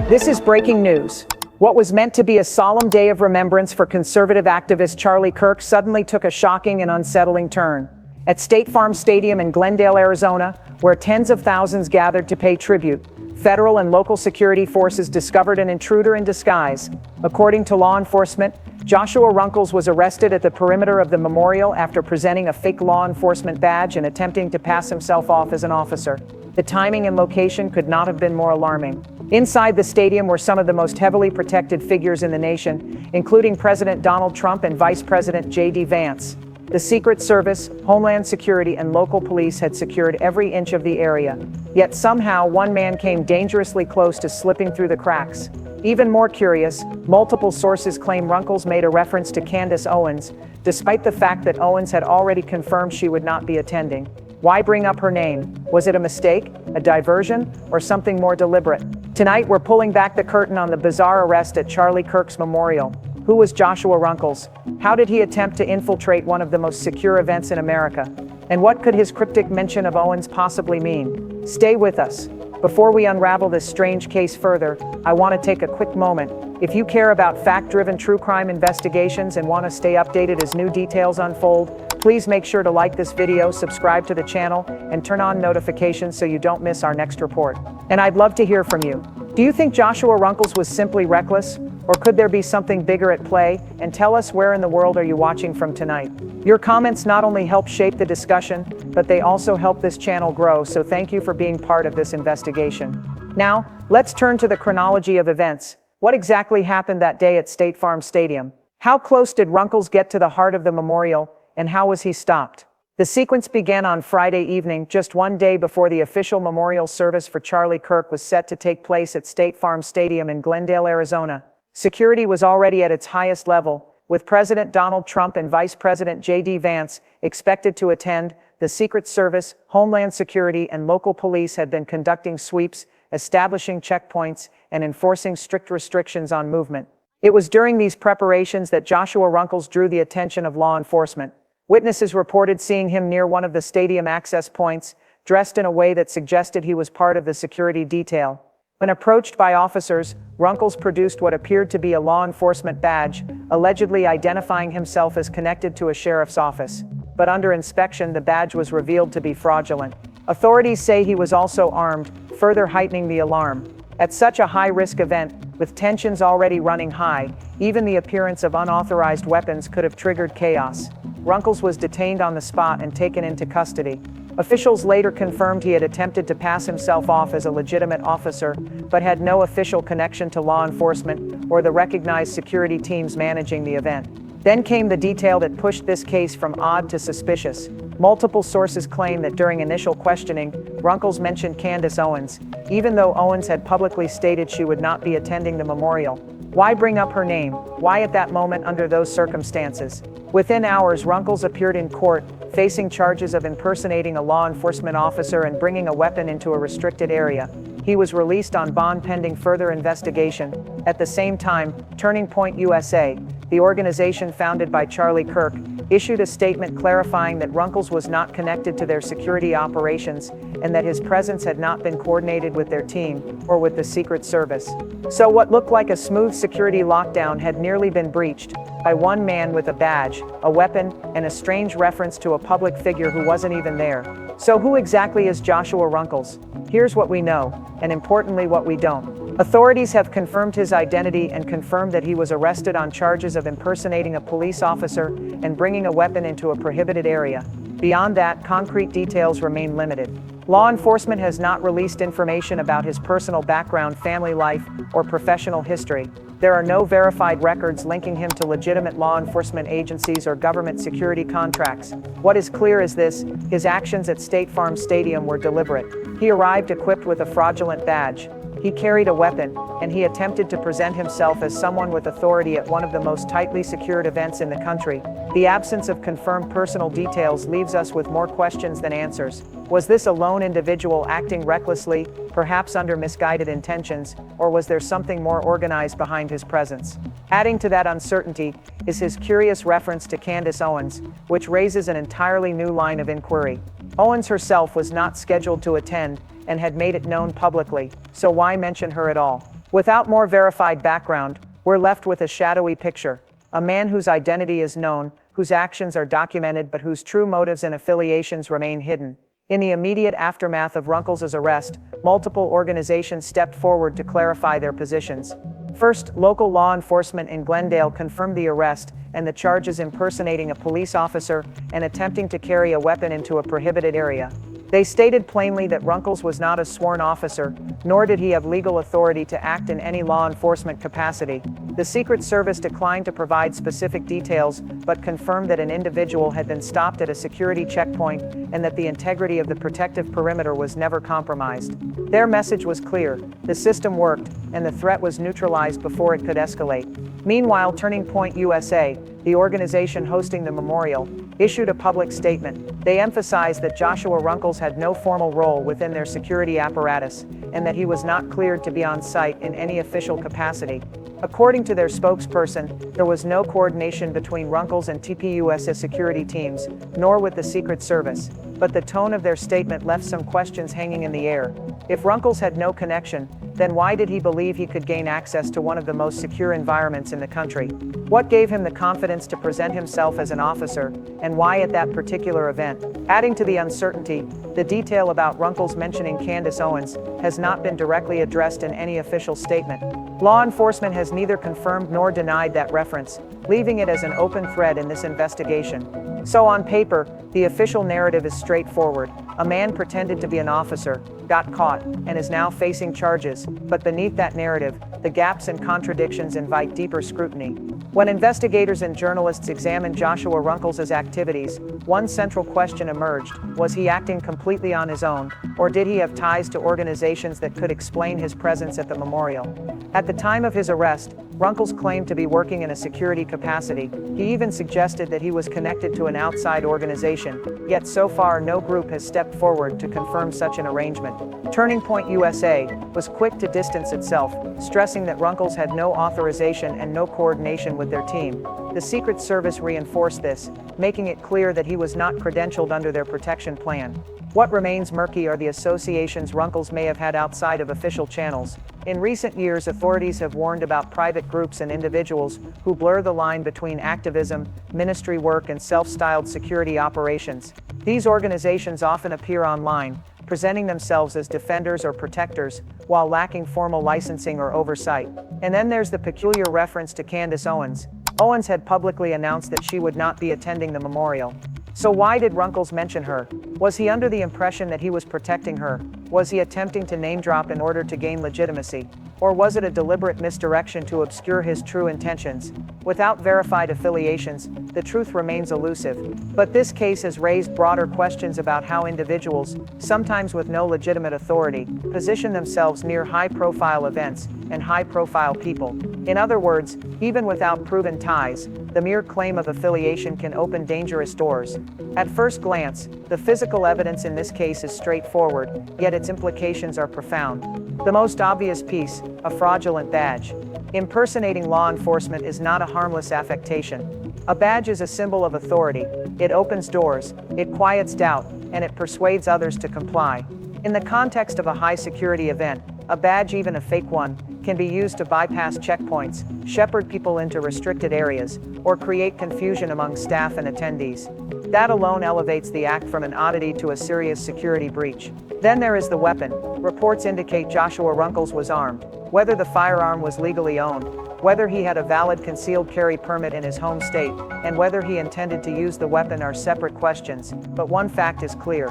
This is breaking news. What was meant to be a solemn day of remembrance for conservative activist Charlie Kirk suddenly took a shocking and unsettling turn. At State Farm Stadium in Glendale, Arizona, where tens of thousands gathered to pay tribute, federal and local security forces discovered an intruder in disguise. According to law enforcement, Joshua Runkles was arrested at the perimeter of the memorial after presenting a fake law enforcement badge and attempting to pass himself off as an officer. The timing and location could not have been more alarming. Inside the stadium were some of the most heavily protected figures in the nation, including President Donald Trump and Vice President J.D. Vance. The Secret Service, Homeland Security, and local police had secured every inch of the area. Yet somehow one man came dangerously close to slipping through the cracks. Even more curious, multiple sources claim Runkles made a reference to Candace Owens, despite the fact that Owens had already confirmed she would not be attending. Why bring up her name? Was it a mistake, a diversion, or something more deliberate? Tonight, we're pulling back the curtain on the bizarre arrest at Charlie Kirk's memorial. Who was Joshua Runkles? How did he attempt to infiltrate one of the most secure events in America? And what could his cryptic mention of Owens possibly mean? Stay with us. Before we unravel this strange case further, I want to take a quick moment. If you care about fact-driven true crime investigations and want to stay updated as new details unfold, please make sure to like this video, subscribe to the channel, and turn on notifications so you don't miss our next report. And I'd love to hear from you. Do you think Joshua Runkles was simply reckless? Or could there be something bigger at play? And tell us, where in the world are you watching from tonight? Your comments not only help shape the discussion, but they also help this channel grow, so thank you for being part of this investigation. Now, let's turn to the chronology of events. What exactly happened that day at State Farm Stadium? How close did Runkles get to the heart of the memorial, and how was he stopped? The sequence began on Friday evening, just one day before the official memorial service for Charlie Kirk was set to take place at State Farm Stadium in Glendale, Arizona. Security was already at its highest level, with President Donald Trump and Vice President J.D. Vance expected to attend. The Secret Service, Homeland Security, and local police had been conducting sweeps, establishing checkpoints, and enforcing strict restrictions on movement. It was during these preparations that Joshua Runkles drew the attention of law enforcement. Witnesses reported seeing him near one of the stadium access points, dressed in a way that suggested he was part of the security detail. When approached by officers, Runkles produced what appeared to be a law enforcement badge, allegedly identifying himself as connected to a sheriff's office. But under inspection, the badge was revealed to be fraudulent. Authorities say he was also armed, further heightening the alarm. At such a high-risk event, with tensions already running high, even the appearance of unauthorized weapons could have triggered chaos. Runkles was detained on the spot and taken into custody. Officials later confirmed he had attempted to pass himself off as a legitimate officer, but had no official connection to law enforcement or the recognized security teams managing the event. Then came the detail that pushed this case from odd to suspicious. Multiple sources claim that during initial questioning, Runkles mentioned Candace Owens, even though Owens had publicly stated she would not be attending the memorial. Why bring up her name? Why at that moment under those circumstances? Within hours, Runkles appeared in court, facing charges of impersonating a law enforcement officer and bringing a weapon into a restricted area. He was released on bond pending further investigation. At the same time, Turning Point USA, the organization founded by Charlie Kirk, issued a statement clarifying that Runkles was not connected to their security operations and that his presence had not been coordinated with their team or with the Secret Service. So what looked like a smooth security lockdown had nearly been breached by one man with a badge, a weapon, and a strange reference to a public figure who wasn't even there. So who exactly is Joshua Runkles? Here's what we know, and importantly what we don't. Authorities have confirmed his identity and confirmed that he was arrested on charges of impersonating a police officer and bringing a weapon into a prohibited area. Beyond that, concrete details remain limited. Law enforcement has not released information about his personal background, family life, or professional history. There are no verified records linking him to legitimate law enforcement agencies or government security contracts. What is clear is this: his actions at State Farm Stadium were deliberate. He arrived equipped with a fraudulent badge. He carried a weapon, and he attempted to present himself as someone with authority at one of the most tightly secured events in the country. The absence of confirmed personal details leaves us with more questions than answers. Was this a lone individual acting recklessly, perhaps under misguided intentions, or was there something more organized behind his presence? Adding to that uncertainty is his curious reference to Candace Owens, which raises an entirely new line of inquiry. Owens herself was not scheduled to attend, and had made it known publicly, so why mention her at all? Without more verified background, we're left with a shadowy picture. A man whose identity is known, whose actions are documented but whose true motives and affiliations remain hidden. In the immediate aftermath of Runkles' arrest, multiple organizations stepped forward to clarify their positions. First, local law enforcement in Glendale confirmed the arrest and the charges impersonating a police officer and attempting to carry a weapon into a prohibited area. They stated plainly that Runkles was not a sworn officer, nor did he have legal authority to act in any law enforcement capacity. The Secret Service declined to provide specific details, but confirmed that an individual had been stopped at a security checkpoint and that the integrity of the protective perimeter was never compromised. Their message was clear: the system worked, and the threat was neutralized before it could escalate. Meanwhile, Turning Point USA, the organization hosting the memorial, issued a public statement. They emphasized that Joshua Runkles had no formal role within their security apparatus, and that he was not cleared to be on site in any official capacity. According to their spokesperson, there was no coordination between Runkles and TPUSA security teams, nor with the Secret Service, but the tone of their statement left some questions hanging in the air. If Runkles had no connection, then why did he believe he could gain access to one of the most secure environments in the country? What gave him the confidence to present himself as an officer, and why at that particular event? Adding to the uncertainty, the detail about Runkles mentioning Candace Owens has not been directly addressed in any official statement. Law enforcement has neither confirmed nor denied that reference, leaving it as an open thread in this investigation. So on paper, the official narrative is straightforward. A man pretended to be an officer, got caught, and is now facing charges, but beneath that narrative, the gaps and contradictions invite deeper scrutiny. When investigators and journalists examined Joshua Runkles' activities, one central question emerged: was he acting completely on his own, or did he have ties to organizations that could explain his presence at the memorial? At the time of his arrest, Runkles claimed to be working in a security capacity. He even suggested that he was connected to an outside organization, yet so far no group has stepped forward to confirm such an arrangement. Turning Point USA was quick to distance itself, stressing that Runkles had no authorization and no coordination with their team. The Secret Service reinforced this, making it clear that he was not credentialed under their protection plan. What remains murky are the associations Runkles may have had outside of official channels. In recent years, authorities have warned about private groups and individuals who blur the line between activism, ministry work, and self-styled security operations. These organizations often appear online, presenting themselves as defenders or protectors, while lacking formal licensing or oversight. And then there's the peculiar reference to Candace Owens. Owens had publicly announced that she would not be attending the memorial. So why did Runkles mention her? Was he under the impression that he was protecting her? Was he attempting to name drop in order to gain legitimacy? Or was it a deliberate misdirection to obscure his true intentions? Without verified affiliations, the truth remains elusive. But this case has raised broader questions about how individuals, sometimes with no legitimate authority, position themselves near high-profile events and high-profile people. In other words, even without proven ties, the mere claim of affiliation can open dangerous doors. At first glance, the physical evidence in this case is straightforward, yet its implications are profound. The most obvious piece: a fraudulent badge. Impersonating law enforcement is not a harmless affectation. A badge is a symbol of authority. It opens doors, it quiets doubt, and it persuades others to comply. In the context of a high-security event, a badge, even a fake one, can be used to bypass checkpoints, shepherd people into restricted areas, or create confusion among staff and attendees. That alone elevates the act from an oddity to a serious security breach. Then there is the weapon. Reports indicate Joshua Runkles was armed. Whether the firearm was legally owned, whether he had a valid concealed carry permit in his home state, and whether he intended to use the weapon are separate questions, but one fact is clear.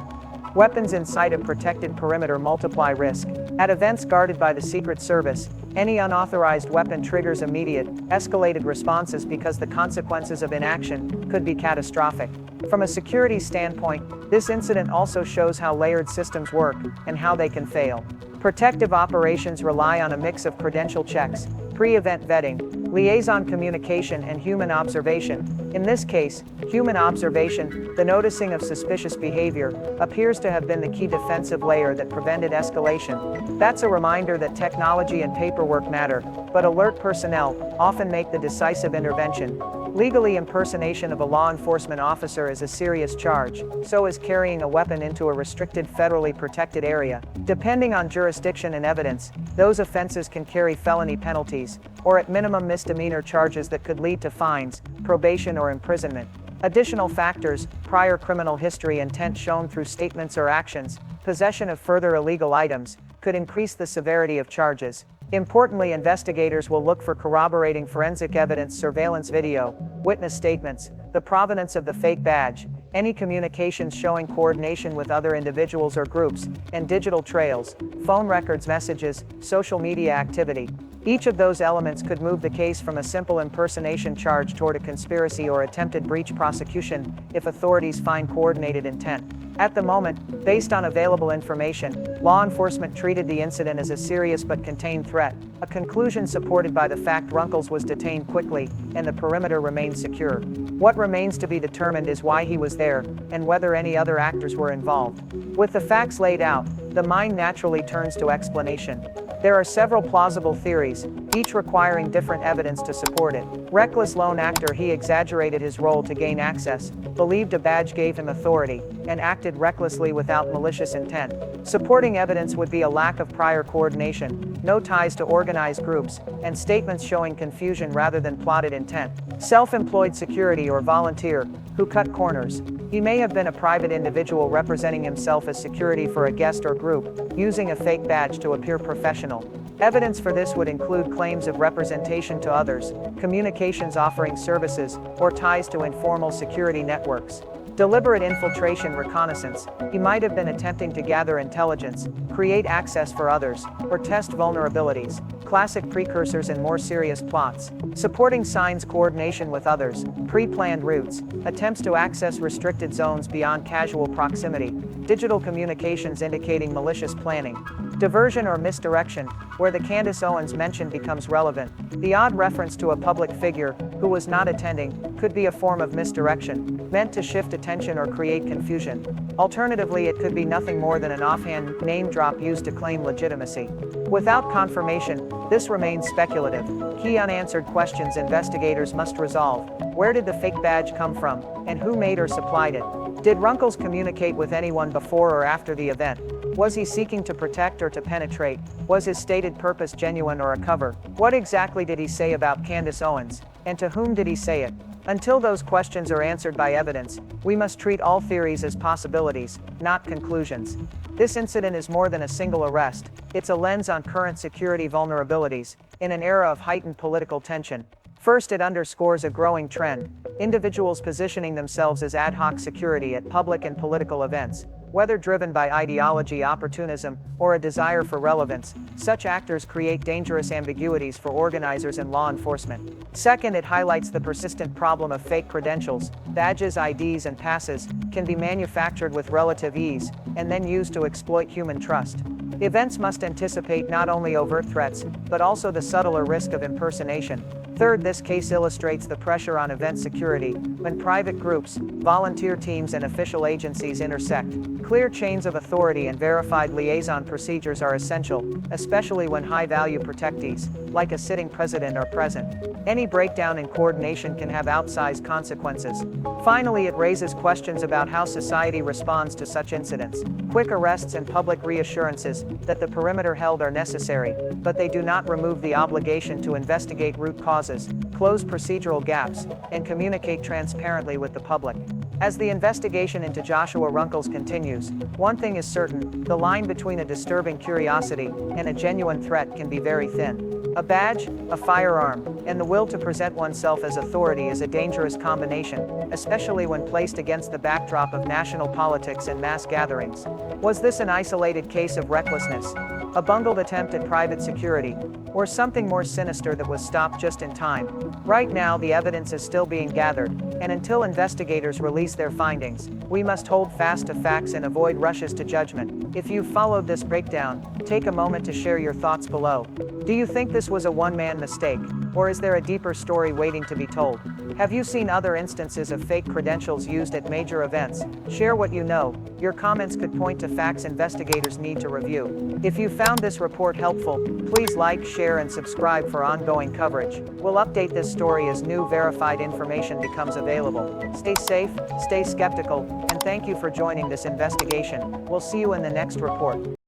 Weapons inside a protected perimeter multiply risk. At events guarded by the Secret Service, any unauthorized weapon triggers immediate, escalated responses because the consequences of inaction could be catastrophic. From a security standpoint, this incident also shows how layered systems work and how they can fail. Protective operations rely on a mix of credential checks, pre-event vetting, liaison communication, and human observation. In this case, human observation, the noticing of suspicious behavior, appears to have been the key defensive layer that prevented escalation. That's a reminder that technology and paperwork matter, but alert personnel often make the decisive intervention. Legally, impersonation of a law enforcement officer is a serious charge, so is carrying a weapon into a restricted federally protected area. Depending on jurisdiction and evidence, those offenses can carry felony penalties, or at minimum misdemeanor charges that could lead to fines, probation, or imprisonment. Additional factors: prior criminal history, intent shown through statements or actions, possession of further illegal items, could increase the severity of charges. Importantly, investigators will look for corroborating forensic evidence, surveillance video, witness statements, the provenance of the fake badge, any communications showing coordination with other individuals or groups, and digital trails, phone records, messages, social media activity. Each of those elements could move the case from a simple impersonation charge toward a conspiracy or attempted breach prosecution if authorities find coordinated intent. At the moment, based on available information, law enforcement treated the incident as a serious but contained threat, a conclusion supported by the fact Runkles was detained quickly and the perimeter remained secure. What remains to be determined is why he was there and whether any other actors were involved. With the facts laid out, the mind naturally turns to explanation. There are several plausible theories, each requiring different evidence to support it. Reckless lone actor: he exaggerated his role to gain access, believed a badge gave him authority, and acted recklessly without malicious intent. Supporting evidence would be a lack of prior coordination, no ties to organized groups, and statements showing confusion rather than plotted intent. Self-employed security or volunteer, who cut corners. He may have been a private individual representing himself as security for a guest or group, using a fake badge to appear professional. Evidence for this would include claims of representation to others, communications offering services, or ties to informal security networks. Deliberate infiltration, reconnaissance: he might have been attempting to gather intelligence, create access for others, or test vulnerabilities. Classic precursors and more serious plots. Supporting signs: coordination with others, pre-planned routes, attempts to access restricted zones beyond casual proximity, digital communications indicating malicious planning. Diversion or misdirection, where the Candace Owens mention becomes relevant. The odd reference to a public figure who was not attending could be a form of misdirection, meant to shift attention or create confusion. Alternatively, it could be nothing more than an offhand name drop used to claim legitimacy. Without confirmation, this remains speculative. Key unanswered questions investigators must resolve: where did the fake badge come from, and who made or supplied it? Did Runkles communicate with anyone before or after the event? Was he seeking to protect or to penetrate? Was his stated purpose genuine or a cover? What exactly did he say about Candace Owens, and to whom did he say it? Until those questions are answered by evidence, we must treat all theories as possibilities, not conclusions. This incident is more than a single arrest. It's a lens on current security vulnerabilities in an era of heightened political tension. First, it underscores a growing trend: individuals positioning themselves as ad hoc security at public and political events. Whether driven by ideology, opportunism, or a desire for relevance, such actors create dangerous ambiguities for organizers and law enforcement. Second, it highlights the persistent problem of fake credentials. Badges, IDs, and passes can be manufactured with relative ease, and then used to exploit human trust. Events must anticipate not only overt threats, but also the subtler risk of impersonation. Third, this case illustrates the pressure on event security when private groups, volunteer teams, and official agencies intersect. Clear chains of authority and verified liaison procedures are essential, especially when high-value protectees, like a sitting president, are present. Any breakdown in coordination can have outsized consequences. Finally, it raises questions about how society responds to such incidents. Quick arrests and public reassurances that the perimeter held are necessary, but they do not remove the obligation to investigate root causes, close procedural gaps, and communicate transparently with the public. As the investigation into Joshua Runkles continues, one thing is certain: the line between a disturbing curiosity and a genuine threat can be very thin. A badge, a firearm, and the will to present oneself as authority is a dangerous combination, especially when placed against the backdrop of national politics and mass gatherings. Was this an isolated case of recklessness, a bungled attempt at private security, or something more sinister that was stopped just in time? Right now, the evidence is still being gathered, and until investigators release their findings, we must hold fast to facts and avoid rushes to judgment. If you've followed this breakdown, take a moment to share your thoughts below. Do you think this was a one-man mistake, Or is there a deeper story waiting to be told? Have you seen other instances of fake credentials used at major events? Share what you know. Your comments could point to facts investigators need to review. If you found this report helpful, please like, share, and subscribe for ongoing coverage. We'll update this story as new verified information becomes available. Stay safe, stay skeptical, and thank you for joining this investigation. We'll see you in the next report.